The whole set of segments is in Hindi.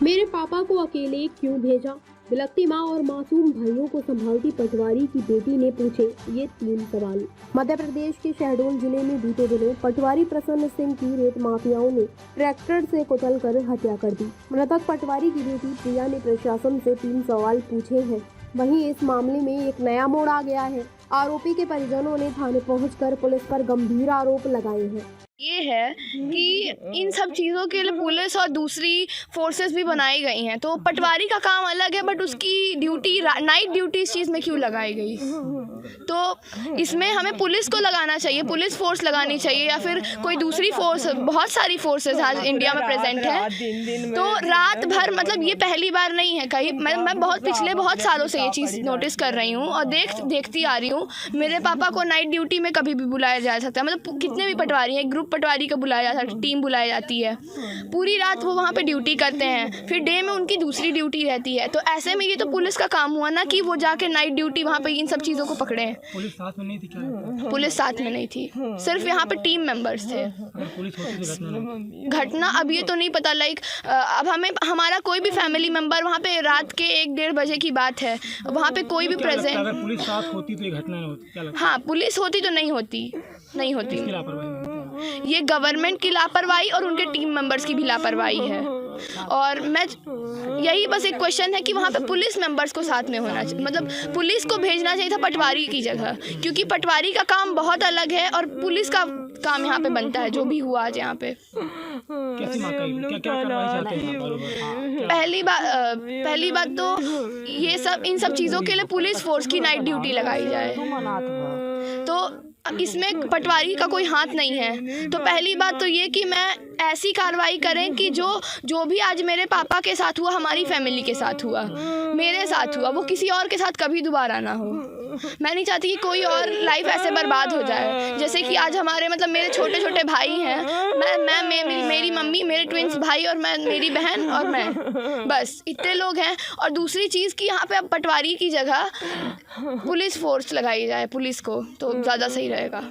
मेरे पापा को अकेले क्यों भेजा? बिलखती माँ और मासूम भाइयों को संभालती पटवारी की बेटी ने पूछे ये 3 सवाल। मध्य प्रदेश के शहडोल जिले में बीते दिनों पटवारी प्रसन्न सिंह की रेत माफियाओं ने ट्रैक्टर से कुचलकर हत्या कर दी। मृतक पटवारी की बेटी प्रिया ने प्रशासन से 3 सवाल पूछे हैं। वहीं इस मामले में एक नया मोड़ आ गया है। आरोपी के परिजनों ने थाने पहुंचकर पुलिस पर गंभीर आरोप लगाए हैं। ये है कि इन सब चीज़ों के लिए पुलिस और दूसरी फोर्सेस भी बनाई गई हैं। तो पटवारी का काम अलग है, बट उसकी ड्यूटी नाइट ड्यूटी इस चीज़ में क्यों लगाई गई? तो इसमें हमें पुलिस को लगाना चाहिए, पुलिस फोर्स लगानी चाहिए, या फिर कोई दूसरी फोर्स। बहुत सारी फोर्सेस आज इंडिया में प्रेजेंट है। तो रात भर, मतलब ये पहली बार नहीं है कहीं, मैं पिछले बहुत सालों से ये चीज़ नोटिस कर रही हूँ और देखती आ रही हूँ। मेरे पापा को नाइट ड्यूटी में कभी भी बुलाया जा सकता है, मतलब कितने भी पटवारी हैं, ग्रुप पटवारी का बुलाया जाता है, टीम बुलाई जाती है, पूरी रात वो वहाँ पे ड्यूटी करते हैं, फिर डे में उनकी दूसरी ड्यूटी रहती है। तो ऐसे में ये तो पुलिस का काम हुआ ना कि वो जाके नाइट ड्यूटी वहाँ पे इन सब चीज़ों को पकड़े। पुलिस साथ में नहीं थी क्या? पुलिस साथ में नहीं थी, सिर्फ यहाँ पे टीम मेंबर्स थे। पुलिस होती तो घटना अब ये तो नहीं पता, अब हमारा कोई भी फैमिली मेंबर वहाँ पे रात के 1-1:30 बजे की बात है, वहाँ पे कोई भी प्रेजेंट। अगर पुलिस साथ होती तो ये घटना नहीं होती, क्या लगता है? हाँ, पुलिस होती तो नहीं होती। ये गवर्नमेंट की लापरवाही और उनके टीम मेंबर्स की भी लापरवाही है। और मैं यही बस एक क्वेश्चन है कि वहाँ पे पुलिस मेंबर्स को साथ में होना चाहिए, मतलब पुलिस को भेजना चाहिए था पटवारी की जगह, क्योंकि पटवारी का काम बहुत अलग है और पुलिस का काम यहाँ पे बनता है। जो भी हुआ आज यहाँ पे, पहली बात तो इन सब चीज़ों के लिए पुलिस फोर्स की नाइट ड्यूटी लगाई जाए। तो इसमें पटवारी का कोई हाथ नहीं है। तो पहली बात तो ये कि मैं ऐसी कार्रवाई करें कि जो भी आज मेरे पापा के साथ हुआ, हमारी फैमिली के साथ हुआ, मेरे साथ हुआ, वो किसी और के साथ कभी दोबारा ना हो। मैं नहीं चाहती कि कोई और लाइफ ऐसे बर्बाद हो जाए। जैसे कि आज हमारे, मतलब मेरे छोटे छोटे भाई हैं, मेरी मम्मी, मेरे ट्विंस भाई और मैं, मेरी बहन और मैं, बस इतने लोग हैं। और दूसरी चीज़ कि यहाँ पे अब पटवारी की जगह पुलिस फोर्स लगाई जाए, पुलिस को, तो ज़्यादा सही रहेगा।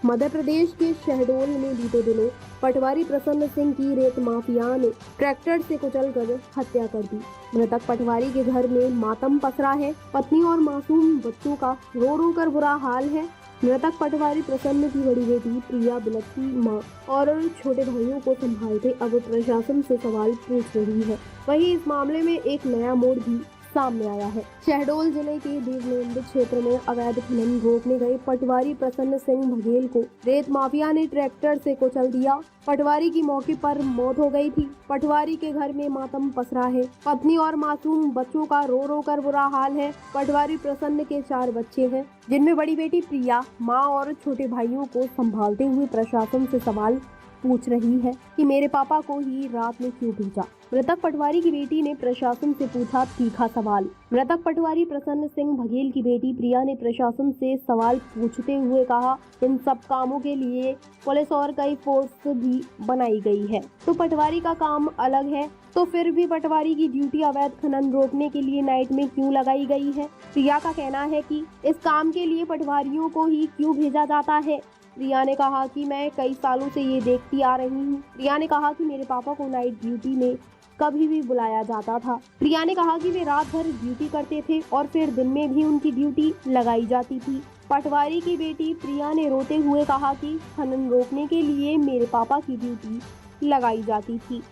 मध्य प्रदेश के शहडोल में बीते दिनों पटवारी प्रसन्न सिंह की रेत माफिया ने ट्रैक्टर से कुचलकर हत्या कर दी। मृतक पटवारी के घर में मातम पसरा है। पत्नी और मासूम बच्चों का रो रो कर बुरा हाल है। मृतक पटवारी प्रसन्न की बड़ी बेटी प्रिया बिलखती माँ और छोटे भाइयों को संभालते अब प्रशासन से सवाल पूछ रही है। वहीं इस मामले में एक नया मोड़ भी सामने आया है। शहडोल जिले के देवनंद क्षेत्र में अवैध खनन रोकने गए पटवारी प्रसन्न सिंह बघेल को रेत माफिया ने ट्रैक्टर से कुचल दिया। पटवारी की मौके पर मौत हो गई थी। पटवारी के घर में मातम पसरा है। पत्नी और मासूम बच्चों का रो रो कर बुरा हाल है। पटवारी प्रसन्न के 4 बच्चे हैं, जिनमें बड़ी बेटी प्रिया माँ और छोटे भाइयों को संभालते हुए प्रशासन से सवाल पूछ रही है कि मेरे पापा को ही रात में क्यों भेजा। मृतक पटवारी की बेटी ने प्रशासन से पूछा तीखा सवाल। मृतक पटवारी प्रसन्न सिंह बघेल की बेटी प्रिया ने प्रशासन से सवाल पूछते हुए कहा, इन सब कामों के लिए पुलिस और कई फोर्स भी बनाई गई है, तो पटवारी का काम अलग है, तो फिर भी पटवारी की ड्यूटी अवैध खनन रोकने के लिए नाइट में क्यों लगाई गई है। प्रिया का कहना है कि इस काम के लिए पटवारियों को ही क्यों भेजा जाता है। प्रिया ने कहा कि मैं कई सालों से ये देखती आ रही हूँ। प्रिया ने कहा कि मेरे पापा को नाइट ड्यूटी में कभी भी बुलाया जाता था। प्रिया ने कहा कि वे रात भर ड्यूटी करते थे और फिर दिन में भी उनकी ड्यूटी लगाई जाती थी। पटवारी की बेटी प्रिया ने रोते हुए कहा कि खनन रोकने के लिए मेरे पापा की ड्यूटी लगाई जाती थी,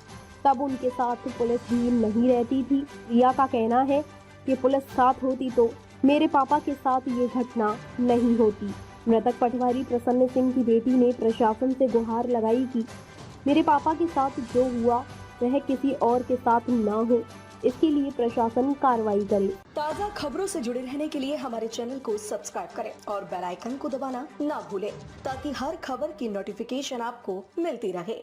तब उनके साथ पुलिस भी नहीं रहती थी। प्रिया का कहना है कि पुलिस साथ होती तो मेरे पापा के साथ ये घटना नहीं होती। मृतक पटवारी प्रसन्न सिंह की बेटी ने प्रशासन से गुहार लगाई कि मेरे पापा के साथ जो हुआ वह किसी और के साथ ना हो, इसके लिए प्रशासन कार्रवाई करे। ताज़ा खबरों से जुड़े रहने के लिए हमारे चैनल को सब्सक्राइब करें और बेल आइकन को दबाना ना भूलें, ताकि हर खबर की नोटिफिकेशन आपको मिलती रहे।